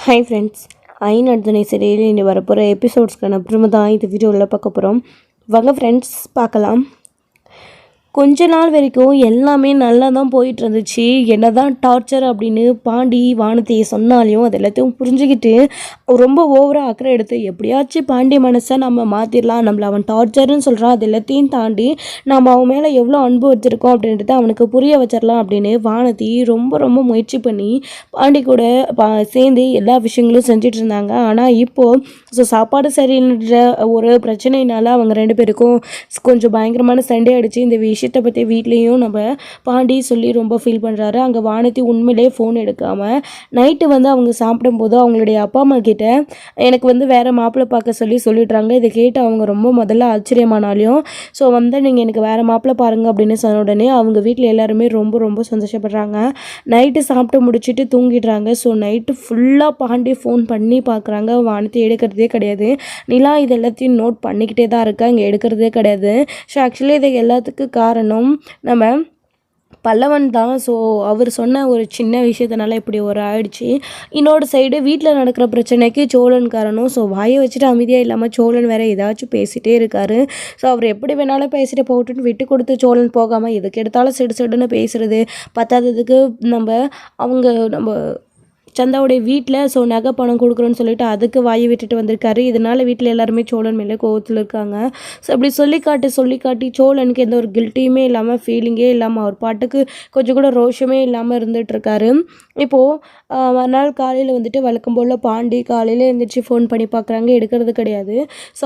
Hi friends, ஐநர்தனை சரியில் இனி வரப்போகிற எபிசோட்ஸ்க்கான அப்புறமா தான் இந்த வீடியோவில் பார்க்க போகிறோம். வாங்க ஃப்ரெண்ட்ஸ் பார்க்கலாம். கொஞ்ச நாள் வரைக்கும் எல்லாமே நல்லா தான் போயிட்டு இருந்துச்சு. என்ன தான் டார்ச்சர் அப்படின்னு பாண்டி வானதியை சொன்னாலையும் அது எல்லாத்தையும் புரிஞ்சுக்கிட்டு ரொம்ப ஓவராக அக்கறை எடுத்து எப்படியாச்சும் பாண்டி மனசை நம்ம மாற்றிடலாம், நம்மளை அவன் டார்ச்சர்னு சொல்கிறான், அது எல்லாத்தையும் தாண்டி நம்ம அவன் மேலே எவ்வளோ அன்பு வச்சுருக்கோம் அப்படின்றத அவனுக்கு புரிய வச்சிடலாம் அப்படின்னு வானதி ரொம்ப ரொம்ப முயற்சி பண்ணி பாண்டி கூட சேர்ந்து எல்லா விஷயங்களும் செஞ்சுட்டு இருந்தாங்க. ஆனால் இப்போது சாப்பாடு சரின்ற ஒரு பிரச்சனையினால அவங்க ரெண்டு பேருக்கும் கொஞ்சம் பயங்கரமான சண்டை அடித்து இந்த விஷயத்தை பற்றி வீட்லேயும் நம்ம பாண்டி சொல்லி ரொம்ப ஃபீல் பண்ணுறாரு. அங்கே வானதி உண்மையிலே ஃபோன் எடுக்காமல் நைட்டு அவங்க சாப்பிடும்போது அவங்களுடைய அப்பா அம்மா கிட்ட எனக்கு வேறு மாப்பிள்ளை பார்க்க சொல்லிடுறாங்க. இதை கேட்டு அவங்க ரொம்ப முதல்ல ஆச்சரியமானாலையும் நீங்கள் எனக்கு வேறு மாப்பிள்ளை பாருங்கள் அப்படின்னு சொன்ன உடனே அவங்க வீட்டில் எல்லாருமே ரொம்ப ரொம்ப சந்தோஷப்படுறாங்க. நைட்டு சாப்பிட்டு முடிச்சுட்டு தூங்கிடுறாங்க. நைட்டு ஃபுல்லாக பாண்டி ஃபோன் பண்ணி பார்க்குறாங்க. வானதி எடுக்கிறதே கிடையாது. நிலா இது எல்லாத்தையும் நோட் பண்ணிக்கிட்டே தான் இருக்கா, இங்கே எடுக்கிறதே கிடையாது. ஆக்சுவலி இது எல்லாத்துக்கும் காரணம் நம்ம பல்லவன் தான். அவர் சொன்ன ஒரு சின்ன விஷயத்தினால இப்படி ஒரு ஆயிடுச்சு. இன்னொரு சைடு வீட்டில் நடக்கிற பிரச்சனைக்கு சோழன் காரணம். வாயை வச்சுட்டு அமைதியாக இல்லாமல் சோழன் வேறு ஏதாச்சும் பேசிகிட்டே இருக்கார். அவர் எப்படி வேணாலும் பேசிட்டு போட்டுன்னு விட்டு கொடுத்து சோழன் போகாமல் எதுக்கு எடுத்தாலும் சிடுன்னு பேசுகிறது பத்தாததுக்கு நம்ம சந்தாவுடைய வீட்டில் நகை பணம் கொடுக்குறோன்னு சொல்லிட்டு அதுக்கு வாயை விட்டுட்டு வந்திருக்காரு. இதனால் வீட்டில் எல்லாருமே சோழன் மேலே கோவத்தில் இருக்காங்க. அப்படி சொல்லி காட்டி சோழனுக்கு எந்த ஒரு கில்ட்டியுமே இல்லாமல் ஃபீலிங்கே இல்லாமல் அவர் பாட்டுக்கு கொஞ்சம் கூட ரோஷமே இல்லாமல் இருந்துகிட்ருக்காரு. இப்போது மறுநாள் காலையில் வழக்கம் போல் பாண்டி காலையில் எழுந்திரிச்சு ஃபோன் பண்ணி பார்க்குறாங்க, எடுக்கிறது கிடையாது.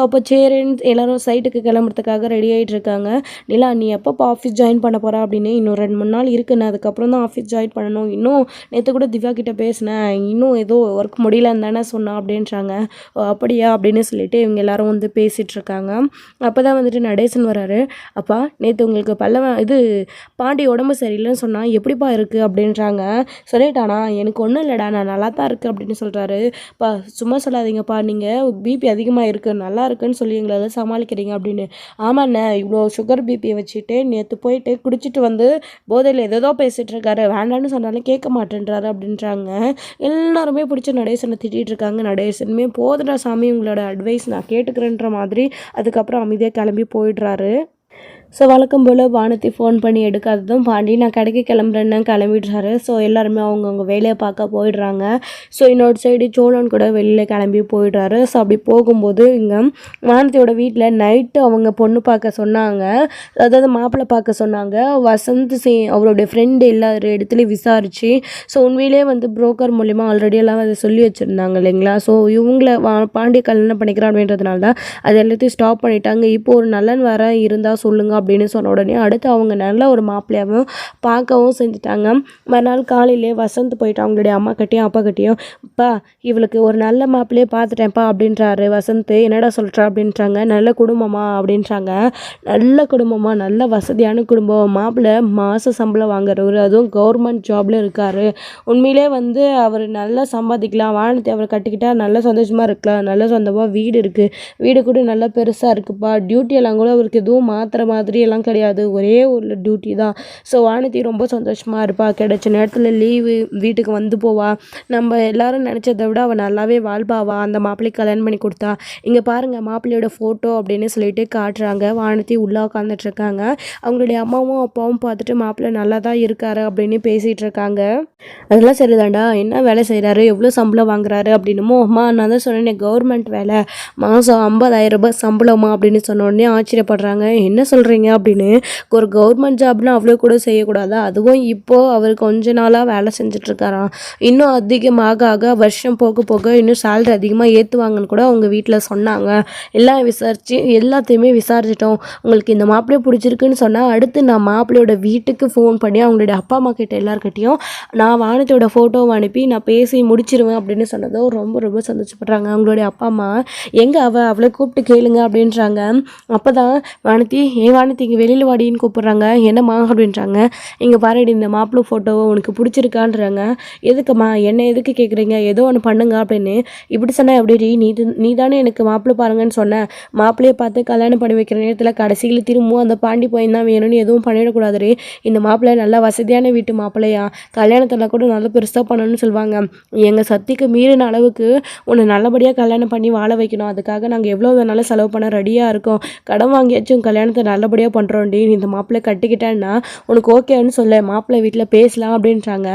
அப்போ சேரன் எல்லோரும் சைட்டுக்கு கிளம்புறதுக்காக ரெடி ஆகிட்டு இருக்காங்க. நிலா, நீ எப்போ ஆஃபீஸ் ஜாயின் பண்ண போகிறா அப்படின்னு, இன்னும் 2-3 நாள் இருக்குன்னு, அதுக்கப்புறம் தான் ஆஃபீஸ் ஜாயின் பண்ணணும். இன்னும் நேற்று கூட திவ்யா கிட்டே பேசினேன், இன்னும் ஏதோ ஒர்க் முடியலன்னு தானே சொன்னான் அப்படின்றாங்க. அப்படியா அப்படின்னு சொல்லிட்டு இவங்க எல்லாரும் பேசிகிட்ருக்காங்க. அப்போ தான் நடேசன் வராரு. அப்பா, நேற்று உங்களுக்கு பாண்டி உடம்பு சரியில்லைன்னு சொன்னால் எப்படிப்பா இருக்குது அப்படின்றாங்க. சொல்லிட்டானா, எனக்கு ஒன்றும் இல்லைடா, நான் நல்லா தான் இருக்குது அப்படின்னு சொல்கிறாரு. பா, சும்மா சொல்லாதீங்கப்பா, நீங்கள் பிபி அதிகமாக இருக்குது நல்லா இருக்குன்னு சொல்லி எங்களை சமாளிக்கிறீங்க அப்படின்னு. ஆமாண்ணே, இவ்வளோ சுகர் பிபியை வச்சுட்டு நேற்று போயிட்டு குடிச்சிட்டு போதையில் ஏதோ பேசிகிட்டு இருக்காரு, வேண்டான்னு சொன்னாலும் கேட்க மாட்டேன்றாரு அப்படின்றாங்க. எல்லாருமே பிடிச்ச நடேசனை திட்டிகிட்டு இருக்காங்க. நடேசனுமே போதுடா சாமி, உங்களோட அட்வைஸ் நான் கேட்டுக்கிறேன்ற மாதிரி அதுக்கப்புறம் அமைதியாக கிளம்பி போயிடுறாரு. வழக்கம் போல் வானதி ஃபோன் பண்ணி எடுக்காததும் பாண்டி நான் கடைக்கு கிளம்புறேன்னு கிளம்பிடுறாரு. எல்லாருமே அவங்கவுங்க வேலையை பார்க்க போயிடுறாங்க. இன்னொரு சைடு சோழன் கூட வெளியில் கிளம்பி போயிடுறாரு. அப்படி போகும்போது இங்கே வானதியோட வீட்டில் நைட்டு அவங்க பொண்ணு பார்க்க சொன்னாங்க, அதாவது மாப்பிள்ளை பார்க்க சொன்னாங்க. வசந்த் அவருடைய ஃப்ரெண்டு எல்லா இடத்துலையும் விசாரித்து உண்மையிலே புரோக்கர் மூலிமா ஆல்ரெடி எல்லாம் அதை சொல்லி வச்சுருந்தாங்க இல்லைங்களா. இவங்கள பாண்டிய கல்யாணம் பண்ணிக்கிறான் அப்படின்றதுனால தான் அது எல்லாத்தையும் ஸ்டாப் பண்ணிட்டாங்க. இப்போ ஒரு நல்லன் வர இருந்தால் சொல்லுங்கள் அப்படின்னு சொன்ன உடனே அடுத்து அவங்க நல்ல ஒரு மாப்பிள்ளையாகவும் பார்க்கவும் செஞ்சுட்டாங்க. மறுநாள் காலையிலே வசந்த் போயிட்டு அவங்களுடைய அம்மா கிட்டேயும் அப்பா கிட்டேயும், அப்பா, இவளுக்கு ஒரு நல்ல மாப்பிள்ளையே பார்த்துட்டேன்ப்பா அப்படின்றாரு வசந்த். என்னடா சொல்கிறா அப்படின்றாங்க. நல்ல குடும்பமா அப்படின்றாங்க. நல்ல குடும்பமா, நல்ல வசதியான குடும்பம், மாப்பிள்ளை மாத சம்பளம் வாங்குறவர், அதுவும் கவர்மெண்ட் ஜாபில் இருக்கார். உண்மையிலே அவர் நல்லா சம்பாதிக்கலாம், வானத்தை அவர் கட்டிக்கிட்டா நல்லா சந்தோஷமாக இருக்கலாம், நல்ல சொந்தமாக வீடு இருக்குது, வீடு கூட நல்லா பெருசாக இருக்குப்பா, டியூட்டியெல்லாம் கூட அவருக்கு எதுவும் மாத்திர மாதிரி எல்லாம் கிடையாது, ஒரே ஒரு டியூட்டி தான். வானதி ரொம்ப சந்தோஷமாக இருப்பா, கிடைச்ச நேரத்தில் லீவு வீட்டுக்கு போவா, நம்ம எல்லாரும் நினச்சதை விட அவள் நல்லாவே வாழ்பாவா, அந்த மாப்பிள்ளைக்கு கல்யாணம் பண்ணி கொடுத்தா. இங்கே பாருங்கள் மாப்பிள்ளையோட ஃபோட்டோ அப்படின்னு சொல்லிட்டு காட்டுறாங்க. வானதி உள்ளே உட்காந்துட்ருக்காங்க. அவங்களுடைய அம்மாவும் அப்பாவும் பார்த்துட்டு மாப்பிள்ளை நல்லா தான் இருக்காரு அப்படின்னு பேசிகிட்டு இருக்காங்க. அதெல்லாம் சரிதாண்டா, என்ன வேலை செய்கிறாரு, எவ்வளோ சம்பளம் வாங்குறாரு அப்படின்னுமோ. அம்மா, நான் தான் சொன்னேன் கவர்மெண்ட் வேலை, மாதம் 50,000 ரூபாய் சம்பளமா அப்படின்னு சொன்ன உடனே ஆச்சரியப்படுறாங்க. என்ன சொல்கிறீங்க அப்படின்னு. ஒரு கவர்மெண்ட் ஜாப்னா அவ்வளோ கூட செய்யக்கூடாதா, அதுவும் இப்போது அவர் கொஞ்ச நாளாக வேலை செஞ்சிட்ருக்காராம், இன்னும் அதிகமாக ஆக வருஷம் போக போக இன்னும் சேலரி அதிகமாக ஏற்றுவாங்கன்னு கூட அவங்க வீட்டில் சொன்னாங்க. எல்லாம் எல்லாத்தையுமே விசாரிச்சிட்டோம், உங்களுக்கு இந்த மாப்பிள்ளையை பிடிச்சிருக்குன்னு சொன்னால் அடுத்து நான் மாப்பிள்ளையோட வீட்டுக்கு ஃபோன் பண்ணி அவங்களுடைய அப்பா அம்மா கிட்ட எல்லாருக்கிட்டையும் நான் வானத்தோட ஃபோட்டோவை அனுப்பி நான் பேசி முடிச்சிருவேன் அப்படின்னு சொன்னதும் ரொம்ப ரொம்ப சந்தோஷப்படுறாங்க அவங்களுடைய அப்பா அம்மா. எங்கே அவளை கூப்பிட்டு கேளுங்க அப்படின்றாங்க. அப்போ தான் வானதி, வானதி இங்கே வெளியில் வாடின்னு கூப்பிட்றாங்க. என்னம்மா அப்படின்றாங்க. இங்கே பாருடி இந்த மாப்பிள்ளை ஃபோட்டோவை உனக்கு பிடிச்சிருக்கான்றாங்க. எதுக்கும்மா என்ன எதுக்கு கேட்குறீங்க, ஏதோ ஒன்று பண்ணுங்க அப்படின்னு. இப்படி சொன்னால் எப்படி, நீ தானே எனக்கு மாப்பிள்ளை பாருங்கன்னு சொன்ன, மாப்பிள்ளையை பார்த்து கல்யாணம் பண்ணி வைக்கிற நேரத்தில் கடைசியில் திரும்பவும் அந்த பாண்டி பையன் தான் வேணும்னு எதுவும் பண்ணிடக்கூடாதுரி. இந்த மாப்பிள்ளை நல்லா வசதியான வீட்டு மாப்பிள்ளையா, கல்யாணத்தில் கூட நல்லா பெருசாக பண்ணணும்னு சொல்லுவாங்க. எங்கள் சக்திக்கு மீறின அளவுக்கு உன்னை நல்லபடியாக கல்யாணம் பண்ணி வாழ வைக்கணும். அதுக்காக நாங்கள் எவ்வளோ வேணாலும் செலவு பண்ண ரெடியாக இருக்கோம். கடன் வாங்கியாச்சும் கல்யாணத்தை நல்லபடியாக பண்ணுறோண்டி. நீ இந்த மாப்பிள்ளை கட்டிக்கிட்டேன்னா உனக்கு ஓகேன்னு சொல்ல, மாப்பிள்ளை வீட்டில் பேசலாம் அப்படின்றாங்க.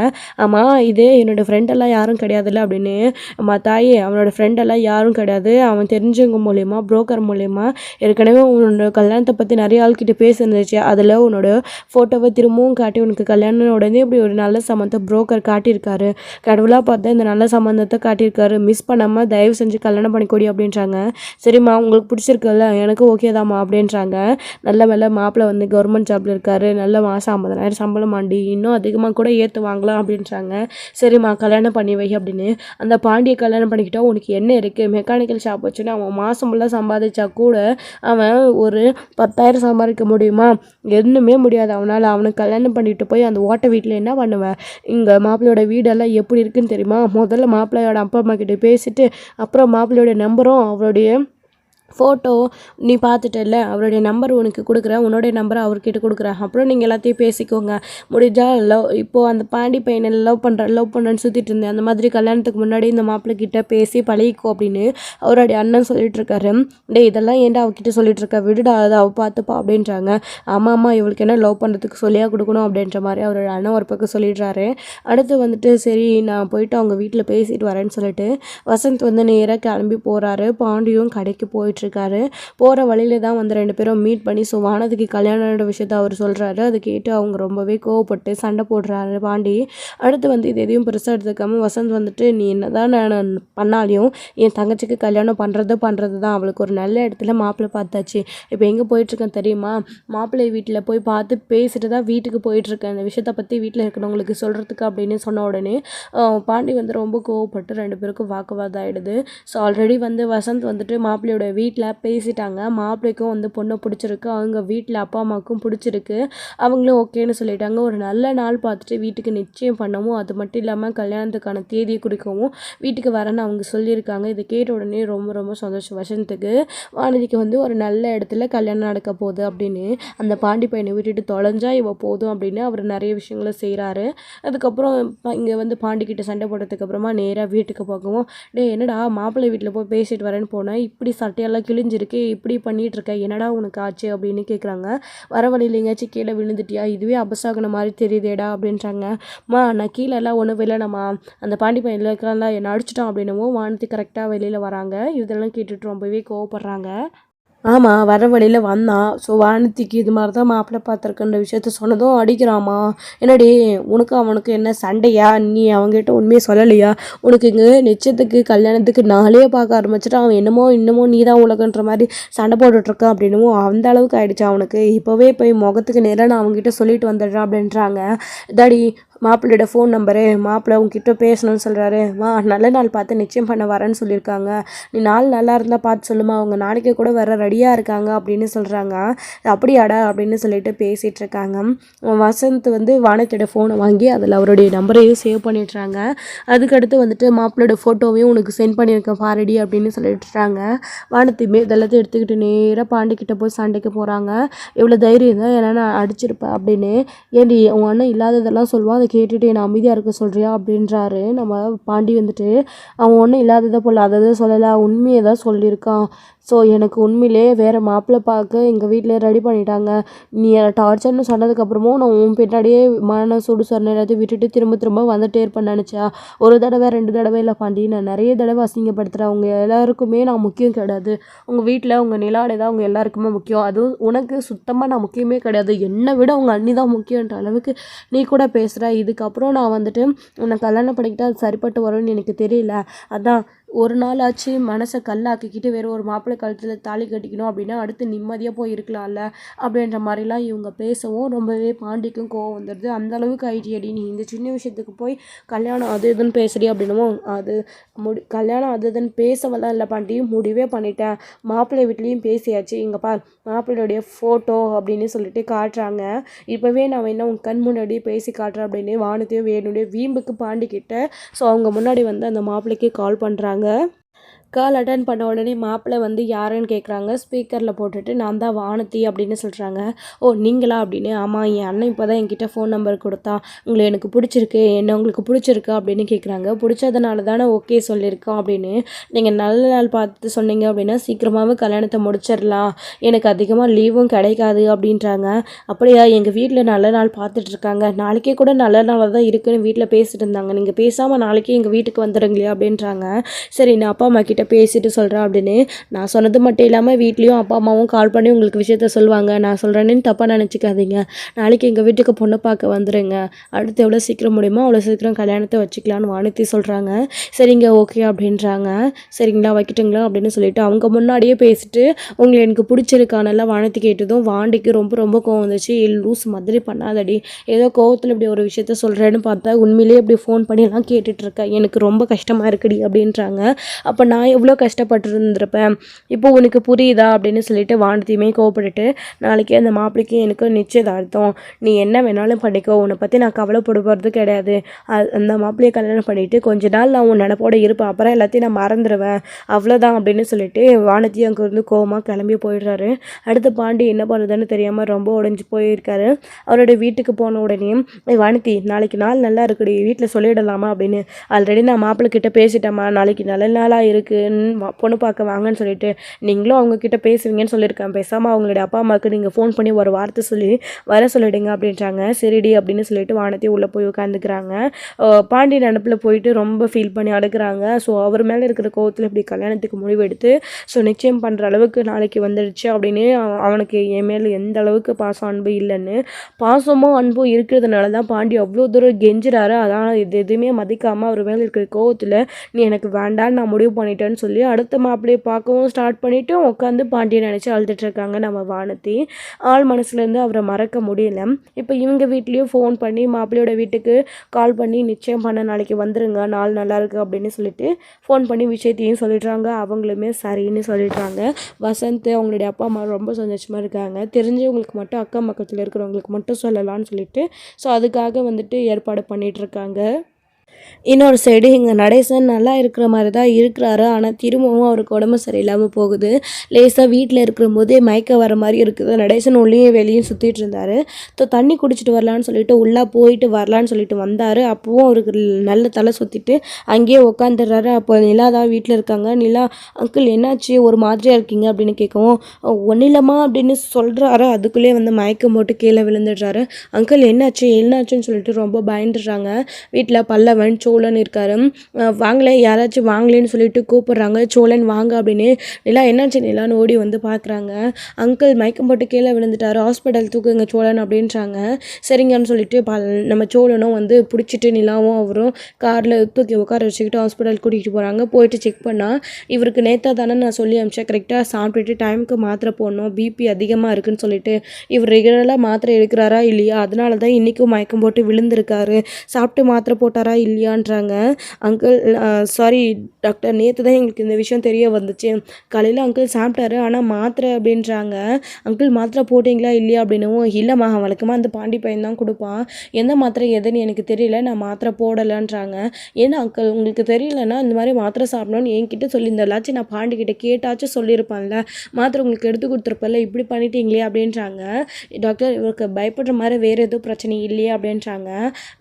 ஆமாம், இது என்னோடய ஃப்ரெண்டெல்லாம் யாரும் கிடையாதுல்ல அப்படின்னு. அம்மா தாயே, அவனோட ஃப்ரெண்டெல்லாம் யாரும் கிடையாது, அவன் தெரிஞ்சவங்க மூலயமா புரோக்கர் மூலயமா ஏற்கனவே உன்னோட கல்யாணத்தை பற்றி நிறைய ஆள்கிட்ட பேசிருந்துச்சு. அதில் உன்னோட ஃபோட்டோவை திரும்பவும் காட்டி உனக்கு கல்யாணம் உடனே இப்படி ஒரு நல்ல சம்மந்தம் புரோக்கர் காட்டியிருக்காரு. கடவுளாக பார்த்தா இந்த நல்ல சம்மந்தத்தை காட்டியிருக்காரு. மிஸ் பண்ணாமல் தயவு செஞ்சு கல்யாணம் பண்ணிக்கொடி அப்படின்றாங்க. சரிம்மா, உங்களுக்கு பிடிச்சிருக்குல்ல, எனக்கு ஓகே தாம்மா அப்படின்றாங்க. நல்ல வேலை மாப்பிள்ளை வந்து கவர்மெண்ட் ஜாபில் இருக்காரு, நல்ல மாதம் 50,000 சம்பளம் ஆண்டி, இன்னும் அதிகமாக கூட ஏற்று வாங்கலாம் அப்படின்றாங்க. சரிம்மா கல்யாணம் பண்ணி வை அப்படின்னு. அந்த பாண்டியை கல்யாணம் பண்ணிக்கிட்டா உனக்கு என்ன இருக்குது, மெக்கானிக்கல் ஷாப் வச்சுன்னு அவன் மாதம் ஃபுல்லாக சம்பாதிச்சா கூட அவன் ஒரு 10,000 சம்பாதிக்க முடியுமா? எதுவுமே முடியாது அவனால். அவனுக்கு கல்யாணம் பண்ணிட்டு போய் அந்த ஓட்ட வீட்டில் என்ன பண்ணுவேன்? இங்கே மாப்பிள்ளையோட வீடெல்லாம் எப்படி இருக்குன்னு தெரியுமா? முதல்ல மாப்பிள்ளையோட அப்பா அம்மா கிட்ட பேசிட்டு அப்புறம் மாப்பிள்ளையோட நம்பரும் அவருடைய ஃபோட்டோ நீ பார்த்துட்டல, அவருடைய நம்பர் உனக்கு கொடுக்குறேன், உன்னோடைய நம்பரை அவர்கிட்ட கொடுக்குறேன். அப்புறம் நீங்கள் எல்லாத்தையும் பேசிக்கோங்க. முடிஞ்சால் இப்போது அந்த பாண்டி பையனை லவ் பண்ணுறேன்னு சுற்றிட்டு இருந்தேன், அந்த மாதிரி கல்யாணத்துக்கு முன்னாடி இந்த மாப்பிள்ளை கிட்ட பேசி பழகிக்கோ அப்படின்னு அவருடைய அண்ணன் சொல்லிட்டுருக்காரு. இதெல்லாம் ஏன்டா அவகிட்ட சொல்லிட்டுருக்க, விடுடா, அதை அவள் பார்த்துப்பா அப்படின்றாங்க. ஆமாம், இவளுக்கு என்ன லவ் பண்ணுறதுக்கு சொல்லியாக கொடுக்கணும் அப்படின்ற மாதிரி அவரோட அண்ணன் ஒரு பக்கம் சொல்லிடுறாரு. அடுத்து வந்துட்டு சரி நான் போயிட்டு அவங்க வீட்டில் பேசிட்டு வரேன்னு சொல்லிட்டு வசந்த் வந்து நேராக கிளம்பி போகிறாரு. பாண்டியும் கடைக்கு போயிட்டு இருக்காரு. போகிற வழியில தான் வந்து 2 பேரும் மீட் பண்ணி வானதிக்கு கல்யாணோட விஷயத்த அவர் சொல்கிறாரு. அதை கேட்டு அவங்க ரொம்பவே கோவப்பட்டு சண்டை போடுறாரு பாண்டி. அடுத்து வந்து இது எதையும் பெருசாக எடுத்துக்காம வசந்த் வந்துட்டு நீ என்னதான் நான் பண்ணாலையும் என் தங்கச்சிக்கு கல்யாணம் பண்ணுறது தான், அவளுக்கு ஒரு நல்ல இடத்துல மாப்பிள்ளை பார்த்தாச்சு, இப்போ எங்கே போயிட்டுருக்கேன் தெரியுமா, மாப்பிள்ளை வீட்டில் போய் பார்த்து பேசிட்டு தான் வீட்டுக்கு போயிட்டுருக்கேன், இந்த விஷயத்தை பற்றி வீட்டில் இருக்கிறவங்களுக்கு சொல்கிறதுக்கு அப்படின்னு சொன்ன உடனே பாண்டி வந்து ரொம்ப கோவப்பட்டு 2 பேருக்கும் வாக்குவாதம் ஆகிடுது. ஸோ ஆல்ரெடி வந்து வசந்த் வந்துட்டு மாப்பிள்ளையோட வீட்டில் பேசிட்டாங்க. மாப்பிள்ளைக்கும் வந்து பொண்ணை பிடிச்சிருக்கு, அவங்க வீட்டில் அப்பா அம்மாவுக்கும் பிடிச்சிருக்கு, அவங்களும் ஓகேன்னு சொல்லிட்டாங்க. ஒரு நல்ல நாள் பார்த்துட்டு வீட்டுக்கு நிச்சயம் பண்ணவும், அது மட்டும் இல்லாமல் கல்யாணத்துக்கான தேதியை குறிக்கவும் வீட்டுக்கு வரேன்னு அவங்க சொல்லியிருக்காங்க. இதை கேட்ட உடனே ரொம்ப ரொம்ப சந்தோஷம் வசந்துக்கு. வானதிக்கு வந்து ஒரு நல்ல இடத்துல கல்யாணம் நடக்க போகுது அப்படின்னு, அந்த பாண்டி பையனை விட்டுட்டு தொலைஞ்சா இவ போதும் அப்படின்னு அவர் நிறைய விஷயங்களை செய்கிறாரு. அதுக்கப்புறம் இங்கே வந்து பாண்டிக்கிட்ட சண்டை போட்டதுக்கப்புறமா நேராக வீட்டுக்கு போகவும், என்னடா மாப்பிள்ளை வீட்டில் போய் பேசிட்டு வரேன்னு போனேன், இப்படி சட்டையெல்லாம் கிழிஞ்சிருக்கு, இப்படி பண்ணிகிட்டு இருக்க, என்னடா உனக்கு ஆச்சு அப்படின்னு கேட்குறாங்க. வர வழியில் எங்கேயாச்சும் கீழே விழுந்துட்டியா, இதுவே அபசாகன மாதிரி தெரியுதேடா அப்படின்றாங்க. நான் கீழெல்லாம் ஒன்றும் வில்லனம்மா, அந்த பாண்டி பையன் இருக்கலாம் என்னை அடிச்சிட்டான் அப்படின்னவும் வானதி கரெக்டாக வெளியில் வராங்க. இதெல்லாம் கேட்டுட்டு ரொம்பவே கோவப்படுறாங்க. ஆமாம், வர வழியில் வந்தான். ஸோ வானதிக்கு இது மாதிரி தான் மாப்பிள்ளை பார்த்துருக்குன்ற விஷயத்த சொன்னதும் அடிக்கிறாமா. என்னடி உனக்கு அவனுக்கு என்ன சண்டையா, நீ அவங்ககிட்ட உண்மையை சொல்லலையா, உனக்கு இங்கே நிச்சயத்துக்கு கல்யாணத்துக்கு நாளே பார்க்க ஆரம்பிச்சுட்டு அவன் இன்னமும் நீ தான் உலகன்ற மாதிரி சண்டை போட்டுட்ருக்கான் அப்படின்னும் அந்த அளவுக்கு ஆகிடுச்சு அவனுக்கு. இப்போவே போய் முகத்துக்கு நேராக நான் அவங்ககிட்ட சொல்லிட்டு வந்துடுறேன் அப்படின்றாங்க. இதாடி மாப்பிள்ளையோட ஃபோன் நம்பரு, மாப்பிள்ளை உங்ககிட்ட பேசணும்னு சொல்கிறாரு, நல்ல நாள் பார்த்து நிச்சயம் பண்ண வரேன்னு சொல்லியிருக்காங்க, நீ நாள் நல்லா இருந்தால் பார்த்து சொல்லுமா, அவங்க நாளைக்கு கூட வர ரெடியாக இருக்காங்க அப்படின்னு சொல்கிறாங்க. அப்படியாடா அப்படின்னு சொல்லிட்டு பேசிகிட்டு இருக்காங்க. வசந்த் வந்து வானதியோட ஃபோனை வாங்கி அதில் அவருடைய நம்பரையும் சேவ் பண்ணிடுறாங்க. அதுக்கடுத்து வந்துட்டு மாப்பிள்ளையோட ஃபோட்டோவையும் உனக்கு சென்ட் பண்ணியிருக்கேன் பாரடி அப்படின்னு சொல்லிட்டுறாங்க. வானதியுமே இதெல்லாத்தையும் எடுத்துக்கிட்டு நேராக பாண்டிக்கிட்ட போய் சண்டைக்கு போகிறாங்க. எவ்வளோ தைரியம் தான் ஏன்னா நான் அடிச்சிருப்பேன் அப்படின்னு. ஏன்டி அவங்க அண்ணன் இல்லாததெல்லாம் சொல்லுவான், அதை கேட்டுட்டு என்னை அமைதியாக இருக்க சொல்கிறியா அப்படின்றாரு. நம்ம பாண்டி வந்துட்டு அவன் ஒன்றும் இல்லாததை போல் அதை சொல்லலை, உண்மையை தான் சொல்லியிருக்கான். ஸோ எனக்கு உண்மையிலே வேறு மாப்பிள்ளை பார்க்க எங்கள் வீட்டில் ரெடி பண்ணிட்டாங்க, நீ டார்ச்சர்னு சொன்னதுக்கப்புறமும் நான் உன் பின்னாடியே மன சுடு சொன்ன எல்லாத்தையும் விட்டுட்டு திரும்ப வந்துட்டே இருப்பேன்னு நினச்சா, ஒரு தடவை 2 தடவை இல்லை பாண்டி, நான் நிறைய தடவை அசிங்கப்படுத்துகிறேன், அவங்க எல்லாருக்குமே நான் முக்கியம் கிடையாது, உங்கள் வீட்டில் உங்கள் நிலாடை தான் அவங்க எல்லாருக்குமே முக்கியம், அதுவும் உனக்கு சுத்தமாக நான் முக்கியமே கிடையாது, என்னை விட உங்கள் அண்ணி தான் முக்கியன்ற அளவுக்கு நீ கூட பேசுகிற, இதுக்கப்புறம் நான் வந்துட்டு உன்னை கல்யாணம் பண்ணிக்கிட்டால் அது சரிப்பட்டு வரும்னு எனக்கு தெரியல, அதான் ஒரு நாள் ஆச்சு மனசை கல்லாக்கிக்கிட்டு வேறு ஒரு மாப்பிள்ளை கழுத்தில் தாலி கட்டிக்கணும் அப்படின்னா அடுத்து நிம்மதியாக போய் இருக்கலாம்ல அப்படின்ற மாதிரிலாம் இவங்க பேசவும் ரொம்பவே பாண்டிக்கும் கோவம் வந்துடுது. அந்த அளவுக்கு ஆயிடுச்சு நீ இந்த சின்ன விஷயத்துக்கு போய் கல்யாணம் அது இதுன்னு பேசுறீ அப்படின்னும் அது கல்யாணம் அது இதுன்னு பேசவெல்லாம் இல்லை பாண்டி, முடிவே பண்ணிட்டேன். மாப்பிள்ளை வீட்லேயும் பேசியாச்சு, இங்கே பார் மாப்பிள்ளையுடைய ஃபோட்டோ அப்படின்னு சொல்லிட்டு காட்டுறாங்க. இப்போவே நான் வேணா உன் கண் முன்னாடியே பேசி காட்டுறேன் அப்படின்னு வானத்தையும் வேணுடைய வீம்புக்கு பாண்டிக்கிட்ட ஸோ அவங்க முன்னாடி வந்து அந்த மாப்பிள்ளைக்கு கால் பண்ணுறாங்க. கால் அட்டன் பண்ண உடனே மாப்பிள்ளை வந்து யாருன்னு கேட்குறாங்க. ஸ்பீக்கரில் போட்டுட்டு நான் தான் வானதி அப்படின்னு சொல்கிறாங்க. ஓ நீங்களா அப்படின்னு. ஆமாம், என் அண்ணன் இப்போ தான் என்கிட்ட ஃபோன் நம்பர் கொடுத்தான், உங்களை எனக்கு பிடிச்சிருக்கு, என்ன உங்களுக்கு பிடிச்சிருக்கு அப்படின்னு கேட்குறாங்க. பிடிச்சதுனால தானே ஓகே சொல்லியிருக்கோம் அப்படின்னு. நீங்கள் நல்ல நாள் பார்த்து சொன்னீங்க அப்படின்னா சீக்கிரமாகவே கல்யாணத்தை முடிச்சிடலாம், எனக்கு அதிகமாக லீவும் கிடைக்காது அப்படின்றாங்க. அப்படியா, எங்கள் வீட்டில் நல்ல நாள் பார்த்துட்ருக்காங்க, நாளைக்கே கூட நல்ல நாளாக தான் இருக்குன்னு வீட்டில் பேசிட்டு இருந்தாங்க, நீங்கள் பேசாமல் நாளைக்கே எங்கள் வீட்டுக்கு வந்துடுங்களே அப்படின்றாங்க. சரி நான் அப்பா அம்மா கிட்ட பேசிட்டு சொல்கிறேன் அப்படின்னு. நான் சொன்னது மட்டும் இல்லாமல் வீட்லேயும் அப்பா அம்மாவும் கால் பண்ணி உங்களுக்கு விஷயத்த சொல்லுவாங்க, நான் சொல்கிறேன்னு தப்பாக நினச்சிக்காதீங்க, நாளைக்கு எங்கள் வீட்டுக்கு பொண்ணு பார்க்க வந்துடுங்க, அடுத்து எவ்வளோ சீக்கிரம் முடியுமோ அவ்வளோ சீக்கிரம் கல்யாணத்தை வச்சுக்கலான்னு வானதி சொல்கிறாங்க. சரிங்க ஓகே அப்படின்றாங்க. சரிங்களா வைக்கிட்டுங்களா அப்படின்னு சொல்லிட்டு அவங்க முன்னாடியே பேசிட்டு உங்களை எனக்கு பிடிச்சிருக்கானல்ல வானதி கேட்டதும் வாண்டிக்கு ரொம்ப ரொம்ப கோவம் வந்துச்சு. லூஸ் மாதிரி பண்ணாதடி, ஏதோ கோவத்தில் இப்படி ஒரு விஷயத்த சொல்கிறேன்னு பார்த்தா உண்மையிலேயே இப்படி ஃபோன் பண்ணிலாம் கேட்டுட்ருக்கேன், எனக்கு ரொம்ப கஷ்டமாக இருக்குடி அப்படின்றாங்க. அப்போ நான் எவ்வளோ கஷ்டப்பட்டுருந்துருப்பேன், இப்போ உனக்கு புரியுதா அப்படின்னு சொல்லிட்டு வானதியுமே கோவப்பட்டுட்டு, நாளைக்கு அந்த மாப்பிள்ளைக்கு எனக்கு நிச்சயதார்த்தம், நீ என்ன வேணாலும் பண்ணிக்கோ, உன்னை பற்றி நான் கவலைப்படுவது கிடையாது, அந்த மாப்பிள்ளையை கல்யாணம் பண்ணிவிட்டு கொஞ்ச நாள் நான் உன் நினப்போட இருப்பேன், அப்புறம் எல்லாத்தையும் நான் மறந்துடுவேன், அவ்வளோதான் அப்படின்னு சொல்லிட்டு வானதி அங்கேருந்து கோவமாக கிளம்பி போயிடுறாரு. அடுத்து பாண்டி என்ன பண்ணுறதுன்னு தெரியாமல் ரொம்ப உடஞ்சி போயிருக்காரு. அவரோட வீட்டுக்கு போன உடனே வானதி நாளைக்கு நாள் நல்லா இருக்குடி, வீட்டில் சொல்லிடலாமா அப்படின்னு. ஆல்ரெடி நான் மாப்பிள்ளை கிட்ட பேசிட்டேம்மா, நாளைக்கு நல்ல நாளாக இருக்குன்னு பொண்ணு பார்க்க வாங்கன்னு சொல்லிட்டு, நீங்களும் அவங்கக்கிட்ட பேசுவீங்கன்னு சொல்லியிருக்கேன், பேசாமல் அவங்களுடைய அப்பா அம்மாவுக்கு நீங்கள் ஃபோன் பண்ணி ஒரு வார்த்தை சொல்லி வர சொல்லிடுங்க அப்படின்றாங்க. சரிடி அப்படின்னு சொல்லிட்டு வானதி உள்ளே போய் உட்காந்துக்கிறாங்க. பாண்டி நினப்பில் போயிட்டு ரொம்ப ஃபீல் பண்ணி அடுக்கிறாங்க. ஸோ அவர் மேலே இருக்கிற கோவத்தில் இப்படி கல்யாணத்துக்கு முடிவெடுத்து ஸோ நிச்சயம் பண்ணுற அளவுக்கு நாளைக்கு வந்துடுச்சு அப்படின்னு அவனுக்கு என் மேலே எந்த அளவுக்கு பாசம் அன்பு இல்லைன்னு, பாசமும் அன்பும் இருக்கிறதுனால தான் பாண்டி அவ்வளோ தூரம் கெஞ்சுறாரு. அதான் இது எதுவுமே மதிக்காமல் அவர் மேலே இருக்கிற கோவத்தில் நீ எனக்கு வேண்டான்னு நான் முடிவு பண்ணிட்டேன்னு சொல்லி அடுத்த மாப்பிள்ளையை பார்க்கவும் ஸ்டார்ட் பண்ணிவிட்டு உட்காந்து பாண்டியை நினச்சி அழுதுட்டுருக்காங்க நம்ம வானதி. ஆள் மனசுலேருந்து அவரை மறக்க முடியல. இப்போ இவங்க வீட்லேயும் ஃபோன் பண்ணி மாப்பிள்ளையோட வீட்டுக்கு கால் பண்ணி நிச்சயம் பண்ண நாளைக்கு வந்துருங்க, நாள் நல்லாயிருக்கு அப்படின்னு சொல்லிட்டு ஃபோன் பண்ணி விஷயத்தையும் சொல்லிடுறாங்க. அவங்களுமே சரின்னு சொல்லிடுறாங்க. வசந்த் அவங்களுடைய அப்பா அம்மா ரொம்ப சந்தோஷமாக இருக்காங்க. தெரிஞ்சவங்களுக்கு மட்டும் அக்கம் பக்கத்தில் இருக்கிறவங்களுக்கு மட்டும் சொல்லலாம்னு சொல்லிட்டு ஸோ அதுக்காக வந்துட்டு ஏற்பாடு பண்ணிகிட்ருக்காங்க. இன்னொரு சைடு இங்கே நடேசன் நல்லா இருக்கிற மாதிரி தான் இருக்கிறாரு. ஆனால் திரும்பவும் அவருக்கு உடம்பு சரியில்லாமல் போகுது. லேசாக வீட்டில் இருக்கிற போதே மயக்க வர மாதிரி இருக்குது. நடேசன் உள்ளேயும் வெளியும் சுற்றிட்டு இருந்தார். தண்ணி குடிச்சிட்டு வரலான்னு சொல்லிட்டு உள்ளே போயிட்டு வரலான்னு சொல்லிட்டு வந்தார். அப்போவும் அவருக்கு நல்ல தலை சுற்றிட்டு அங்கேயே உட்காந்துடுறாரு. அப்போ நிலா தான் வீட்டில் இருக்காங்க. நிலா அங்கிள் என்னாச்சு ஒரு மாதிரியாக இருக்கீங்க அப்படின்னு கேட்கவும் ஒன்னிலமா அப்படின்னு சொல்கிறாரு. அதுக்குள்ளேயே வந்து மயக்கம் போட்டு கீழே விழுந்துடுறாரு. அங்கிள் என்னாச்சுன்னு சொல்லிட்டு ரொம்ப பயந்துடுறாங்க. வீட்டில் பல்லவன் சோழன் இருக்காரு. வாங்கலை யாராச்சும் வாங்கலேன்னு சொல்லிட்டு கூப்பிடுறாங்க. சோழன் வாங்க அப்படின்னு. நிலா என்னாச்சு நிலான்னு ஓடி வந்து பார்க்குறாங்க. அங்கிள் மயக்கம் போட்டு கீழே விழுந்துட்டாரு, ஹாஸ்பிட்டல் தூக்குங்க சோழன் அப்படின்றாங்க. சரிங்கன்னு சொல்லிட்டு நம்ம சோழனும் வந்து பிடிச்சிட்டு நிலாவும் அவரும் காரில் தூக்கி உட்கார வச்சுக்கிட்டு ஹாஸ்பிட்டல் கூட்டிகிட்டு போகிறாங்க. போயிட்டு செக் பண்ணால் இவருக்கு நேற்றா தானே நான் சொல்லி அமிச்சேன், கரெக்டாக சாப்பிட்டுட்டு டைமுக்கு மாத்திரை போடணும், பிபி அதிகமாக இருக்குன்னு சொல்லிட்டு இவர் ரெகுலராக மாத்திரை எடுக்கிறாரா இல்லையா, அதனால தான் இன்றைக்கும் மயக்கம் போட்டு விழுந்திருக்காரு, சாப்பிட்டு மாத்திரை போட்டாரா இல்லையான்றாங்க. அங்கிள் சாரி டாக்டர், நேற்று தான் எங்களுக்கு இந்த விஷயம் தெரிய வந்துச்சு, காலையில் அங்கிள் சாப்பிட்டாரு ஆனால் மாத்திரை அப்படின்றாங்க. அங்கிள் மாத்திரை போட்டிங்களா இல்லையா அப்படின்னும், இல்லைம்மா வழக்கமாக அந்த பாண்டி பையன் தான் கொடுப்பான், எந்த மாத்திரை எதுன்னு எனக்கு தெரியல, நான் மாத்திரை போடலைன்றாங்க. ஏன்னா அங்கிள் உங்களுக்கு தெரியலன்னா இந்த மாதிரி மாத்திரை சாப்பிடணும்னு என்கிட்ட சொல்லியிருந்தாலாச்சும் நான் பாண்டிக்கிட்ட கேட்டாச்சும் சொல்லியிருப்பான்ல, மாத்திரை உங்களுக்கு எடுத்து கொடுத்துருப்பல, இப்படி பண்ணிட்டீங்களே அப்படின்றாங்க. டாக்டர் இவருக்கு பயப்படுற மாதிரி வேறு எதுவும் பிரச்சனை இல்லையே அப்படின்றாங்க.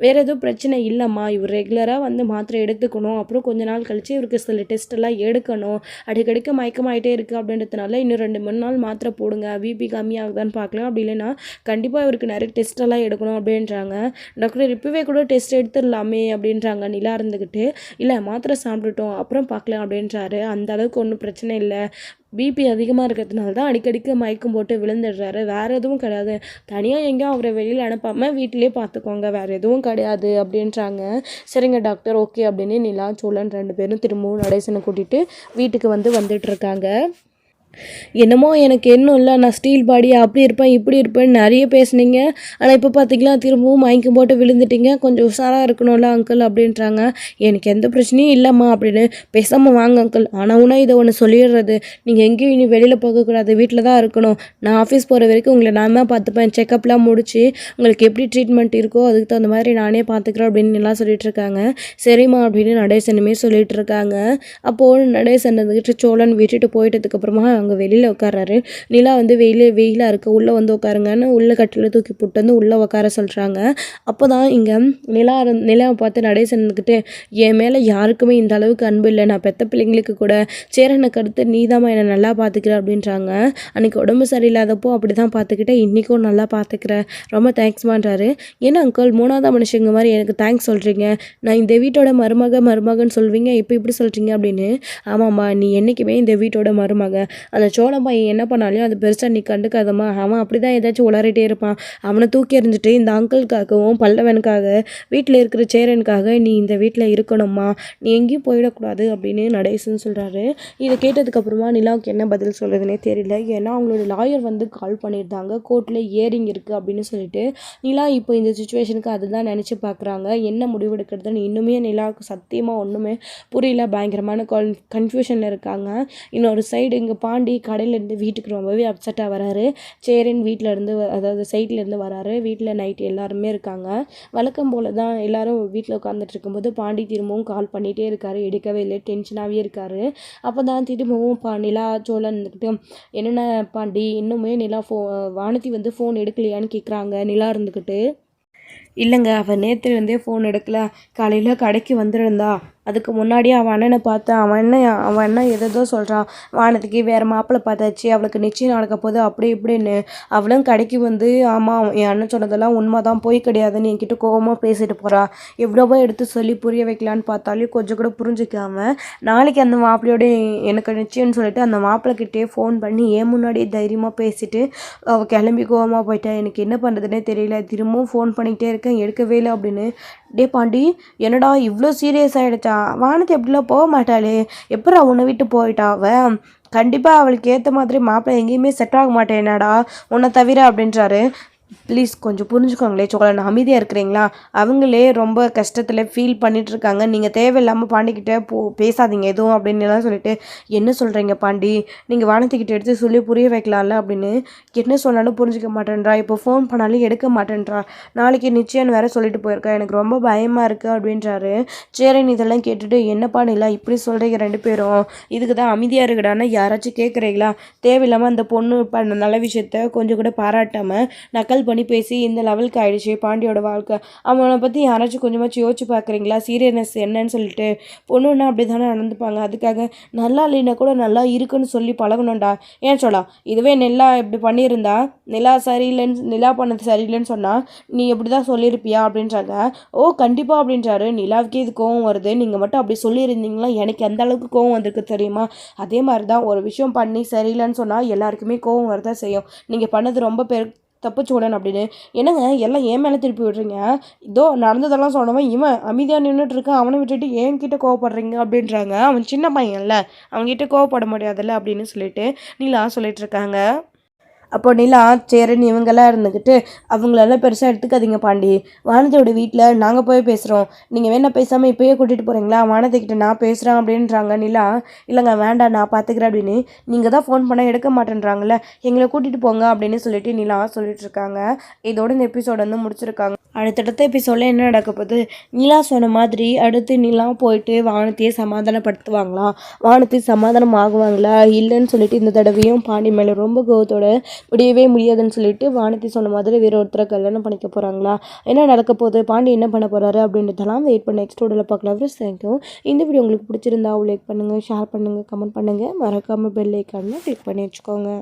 வேறு எதுவும் பிரச்சனை இல்லைம்மா, இவர் ரெகுலராக வந்து மாத்திரை எடுத்துக்கணும், அப்புறம் கொஞ்ச நாள் கழித்து இவருக்கு சில டெஸ்ட் எல்லாம் எடுக்கணும், அடிக்கடிக்க மயக்கமாயிட்டே இருக்குது அப்படின்றதுனால இன்னும் 2-3 நாள் மாத்திரை போடுங்க, பிபி கம்மியாகுதான்னு பார்க்கலாம், அப்படி இல்லைன்னா கண்டிப்பாக இவருக்கு நிறைய டெஸ்ட் எல்லாம் எடுக்கணும் அப்படின்றாங்க. டாக்டர் இப்போவே கூட டெஸ்ட் எடுத்துடலாமே அப்படின்றாங்க நிலா இருந்துக்கிட்டு. இல்லை மாத்திரை சாப்பிட்டுட்டோம் அப்புறம் பார்க்கலாம் அப்படின்றாரு. அந்த அளவுக்கு ஒன்றும் பிரச்சனை இல்லை, பிபி அதிகமாக இருக்கிறதுனால தான் அடிக்கடிக்கு மயக்கம் போட்டு விழுந்துடுறாரு. வேறு எதுவும் கிடையாது. தனியாக எங்கேயும் அவரை வெளியில் அனுப்பாமல் வீட்டிலே பார்த்துக்கோங்க, வேறு எதுவும் கிடையாது அப்படின்றாங்க. சரிங்க டாக்டர், ஓகே அப்படின்னு நிலா சோழன் 2 பேரும் திரும்பவும் நடேசனை கூட்டிகிட்டு வீட்டுக்கு வந்துட்டுருக்காங்க. என்னமோ எனக்கு இன்னும் இல்லை, நான் ஸ்டீல் பாடி அப்படி இருப்பேன் இப்படி இருப்பேன்னு நிறைய பேசுனீங்க, ஆனால் இப்போ பார்த்தீங்களா திரும்பவும் மயக்கம் போட்டு விழுந்துட்டீங்க, கொஞ்சம் உஷாராக இருக்கணும்ல அங்கிள் அப்படின்றாங்க. எனக்கு எந்த பிரச்சனையும் இல்லைம்மா அப்படின்னு, பேசாமல் வாங்க அங்கிள். ஆனால் இதை ஒன்று சொல்லிடுறது, நீங்கள் எங்கேயும் இனி வெளியில் போகக்கூடாது, வீட்டில் தான் இருக்கணும். நான் ஆஃபீஸ் போகிற வரைக்கும் உங்களை நான் தான் பார்த்துப்பேன், செக்கப்லாம் முடிச்சு உங்களுக்கு எப்படி ட்ரீட்மெண்ட் இருக்கோ அதுக்கு தகுந்த மாதிரி நானே பார்த்துக்கிறேன் அப்படின்னு எல்லாம் சொல்லிட்டு இருக்காங்க. சரிம்மா அப்படின்னு நடேசனுமே சொல்லிட்டு இருக்காங்க. அப்போது நடேசன் வந்துக்கிட்டு சோழன் விட்டுட்டு போயிட்டதுக்கப்புறமா அங்கே வெளியில் உட்காராரு. நிலா வெயிலாக இருக்க உள்ளே உட்காருங்கன்னு உள்ள கட்டில் தூக்கி போட்டு உள்ளே உட்கார சொல்கிறாங்க. அப்போ தான் இங்கே நிலாவை பார்த்து நடேசனுக்கிட்டு, என் மேலே யாருக்குமே இந்த அளவுக்கு அன்பு இல்லை, நான் பெற்ற பிள்ளைங்களுக்கு கூட சேரனுக்கு அடுத்து நீதாம்மா என்னை நல்லா பார்த்துக்கிற அப்படின்றாங்க. அன்றைக்கி உடம்பு சரியில்லாதப்போ அப்படி தான் பார்த்துக்கிட்டேன், இன்றைக்கும் நல்லா பார்த்துக்கிறேன், ரொம்ப தேங்க்ஸ்மான்றாரு. ஏன்னா அங்கிள் 3ஆவது மனுஷங்க மாதிரி எனக்கு தேங்க்ஸ் சொல்கிறீங்க, நான் இந்த வீட்டோட மருமகன்னு சொல்வீங்க, இப்போ இப்படி சொல்கிறீங்க அப்படின்னு. ஆமாம்மா, நீ என்றைக்குமே இந்த வீட்டோட மருமக, அந்த சோழ பையன் என்ன பண்ணாலையும் அது பெருசாக நீ கண்டுக்காதம்மா, அவன் அப்படி தான் ஏதாச்சும் உளறிட்டே இருப்பான், அவனை தூக்கி எறிஞ்சிட்டு இந்த அங்கிள்காகவும் பல்லவனுக்காக வீட்டில் இருக்கிற சேரனுக்காக நீ இந்த வீட்டில் இருக்கணும்மா, நீ எங்கேயும் போயிடக்கூடாது அப்படின்னு நடேசன் சொல்கிறாரு. இதை கேட்டதுக்கப்புறமா நிலாவுக்கு என்ன பதில் சொல்கிறதுனே தெரியல. ஏன்னா அவங்களோட லாயர் கால் பண்ணியிருந்தாங்க, கோர்ட்டில் ஹியரிங் இருக்குது அப்படின்னு சொல்லிட்டு. நிலா இப்போ இந்த சுச்சுவேஷனுக்கு அதுதான் நினச்சி பார்க்குறாங்க, என்ன முடிவெடுக்கிறதுன்னு இன்னுமே நிலாவுக்கு சத்தியமாக ஒன்றுமே புரியல, பயங்கரமான கன்ஃபியூஷனில் இருக்காங்க. இன்னொரு சைடு இங்கே பாண்டி கடையிலேருந்து வீட்டுக்கு ரொம்பவே அப்செட்டாக வராரு. சேரன் வீட்டிலேருந்து அதாவது சைட்லேருந்து வராரு. வீட்டில் நைட்டு எல்லாருமே இருக்காங்க. வழக்கம் போல் தான் எல்லோரும் வீட்டில் உட்காந்துட்டு இருக்கும்போது பாண்டி திரும்பவும் கால் பண்ணிகிட்டே இருக்காரு, எடுக்கவே இல்லை, டென்ஷனாகவே இருக்காரு. அப்போ தான் திரும்பவும் நிலா சோழன் இருந்துக்கிட்டு, என்னென்ன பாண்டி இன்னுமே நிலா வானதி ஃபோன் எடுக்கலையான்னு கேட்குறாங்க. நிலா இருந்துக்கிட்டு, இல்லைங்க அவன் நேற்றுலேருந்தே ஃபோன் எடுக்கல, காலையில் கடைக்கு வந்துருந்தா, அதுக்கு முன்னாடியே அவன் அண்ணனை பார்த்தேன், அவன் என்ன எதோ சொல்கிறான், வானத்துக்கு வேறு மாப்பிள்ளை பார்த்தாச்சு, அவளுக்கு நிச்சயம் நடக்க போகுது அப்படி இப்படின்னு. அவளும் கடைக்கு ஆமாம் என் அண்ணன் சொன்னதெல்லாம் உண்மை தான், போய் கிடையாதுன்னு என்கிட்ட கோபமாக பேசிட்டு போகிறா. எவ்வளவோ எடுத்து சொல்லி புரிய வைக்கலான்னு பார்த்தாலும் கொஞ்சம் கூட புரிஞ்சிக்காம, நாளைக்கு அந்த மாப்பிள்ளையோட எனக்கு நிச்சயம்னு சொல்லிட்டு அந்த மாப்பிள்ளைக்கிட்டே ஃபோன் பண்ணி ஏன் முன்னாடியே தைரியமாக பேசிட்டு அவள் கிளம்பி கோபமாக போயிட்டா. எனக்கு என்ன பண்ணுறதுனே தெரியல, திரும்பவும் ஃபோன் பண்ணிக்கிட்டே இருக்கேன், எடுக்கவே இல்லை அப்படின்னு. டே பாண்டி, என்னடா இவ்வளோ சீரியஸ் ஆகிடுச்சா? வானதி எப்படிலாம் போக மாட்டாளே, எப்படா உன்னை விட்டு போயிட்டா அவன்? கண்டிப்பாக அவளுக்கு ஏற்ற மாதிரி மாப்பிள்ளை எங்கேயுமே செட் ஆக மாட்டேனாடா உன்னை தவிர அப்படின்றாரு. ப்ளீஸ் கொஞ்சம் புரிஞ்சுக்கோங்களே சோழன், அமைதியாக இருக்கிறீங்களா? அவங்களே ரொம்ப கஷ்டத்தில் ஃபீல் பண்ணிகிட்ருக்காங்க, நீங்கள் தேவையில்லாமல் பாண்டிக்கிட்ட பேசாதீங்க எதுவும் அப்படின்னு எல்லாம் சொல்லிட்டு, என்ன சொல்கிறீங்க பாண்டி, நீங்கள் வானத்திக்கிட்ட எடுத்து சொல்லி புரிய வைக்கலாம்ல அப்படின்னு. என்ன சொன்னாலும் புரிஞ்சிக்க மாட்டேன்றா, இப்போ ஃபோன் பண்ணாலும் எடுக்க மாட்டேன்றா, நாளைக்கு நிச்சயம்னு வேறு சொல்லிட்டு போயிருக்கா, எனக்கு ரொம்ப பயமாக இருக்குது அப்படின்றாரு. சேரன் இதெல்லாம் கேட்டுட்டு, என்னப்பா நிலா இப்படி சொல்கிறீங்க 2 பேரும், இதுக்கு தான் அமைதியாக இருக்குடான்னா யாராச்சும் கேட்குறீங்களா? தேவையில்லாமல் அந்த பொண்ணு பண்ண நல்ல விஷயத்த கொஞ்சம் கூட பாராட்டாமல் நக்கல் பண்ணி பேசி இந்த லெவலுக்கு ஆகிடுச்சு பாண்டியோட வாழ்க்கை. அவனை பற்றி யாராச்சும் கொஞ்சமாச்சும் யோசிச்சு பார்க்குறீங்களா? சீரியஸ்னஸ் என்னன்னு சொல்லிட்டு. பொண்ணுன்னா அப்படி தானே நடந்துப்பாங்க, அதுக்காக நல்லா இல்லைன்னா கூட நல்லா இருக்குன்னு சொல்லி பழகணும்டா. ஏன் சொல்லலாம், இதுவே நிலா இப்படி பண்ணியிருந்தா, நிலா பண்ணது சரியில்லைன்னு சொன்னால் நீ எப்படி தான் சொல்லியிருப்பியா அப்படின்றாங்க. ஓ கண்டிப்பாக அப்படின்றாரு. நிலாவுக்கே இது கோவம் வருது, நீங்கள் மட்டும் அப்படி சொல்லியிருந்தீங்களா எனக்கு எந்த அளவுக்கு கோவம் வந்திருக்கு தெரியுமா? அதே மாதிரி தான் ஒரு விஷயம் பண்ணி சரியில்லைன்னு சொன்னால் எல்லாருக்குமே கோவம் வரதான் செய்யும், நீங்கள் பண்ணது ரொம்ப தப்பு சோழன் அப்படின்னு. என்னங்க எல்லாம் ஏன் மேலே திருப்பி விடுறீங்க? இதோ நடந்ததெல்லாம் சொன்னவன் இவன் அமைதியாக நின்றுட்டு இருக்கான், அவனை விட்டுட்டு என்கிட்ட கோவப்படுறீங்க அப்படின்றாங்க. அவன் சின்ன பையன்ல, அவன்கிட்ட கோவப்பட முடியாதுல்ல அப்படின்னு சொல்லிட்டு நிலா சொல்லிட்டு இருக்காங்க. அப்போ நிலா சேரன் இவங்கெல்லாம் இருந்துக்கிட்டு, அவங்களெல்லாம் பெருசாக எடுத்துக்காதீங்க பாண்டி, வானதியோட வீட்டில் நாங்கள் போய் பேசுகிறோம், நீங்கள் வேணா பேசாமல் இப்போயே கூட்டிகிட்டு போகிறீங்களா, வானதிக்கிட்ட நான் பேசுகிறேன் அப்படின்றாங்க. நிலா, இல்லைங்க வேண்டாம் நான் பார்த்துக்கிறேன் அப்படின்னு. நீங்கள் தான் ஃபோன் பண்ணால் எடுக்க மாட்டேன்றாங்களே, எங்களை கூட்டிகிட்டு போங்க அப்படின்னு சொல்லிட்டு நிலா சொல்லிட்டு இருக்காங்க. இதோட இந்த எபிசோட் முடிச்சிருக்காங்க. அடுத்தடுத்த எபிசோடில் என்ன நடக்க போகுது? நிலா சொன்ன மாதிரி அடுத்து நிலா போயிட்டு வானத்தையே சமாதானப்படுத்துவாங்களா, வானத்தை சமாதானம் ஆகுவாங்களா இல்லைன்னு சொல்லிட்டு இந்த தடவையும் பாண்டி மேலே ரொம்ப கோவத்தோட முடியவே முடியாதுன்னு சொல்லிட்டு வானதி சொன்ன மாதிரி வேற ஒருத்தரை கல்யாணம் பண்ணிக்க போகிறாங்களா, என்ன நடக்க போகுது, பாண்டி என்ன பண்ண போகிறாரு அப்படின்றதெல்லாம் வெயிட் பண்ண நெக்ஸ்ட் வீடியோவில் பார்க்கலாம். தேங்க்யூ. இந்த வீடியோ உங்களுக்கு பிடிச்சிருந்தா லைக் பண்ணுங்கள், ஷேர் பண்ணுங்கள், கமெண்ட் பண்ணுங்கள், மறக்காமல் பெல் ஐக்கானை கிளிக் பண்ணி வச்சுக்கோங்க.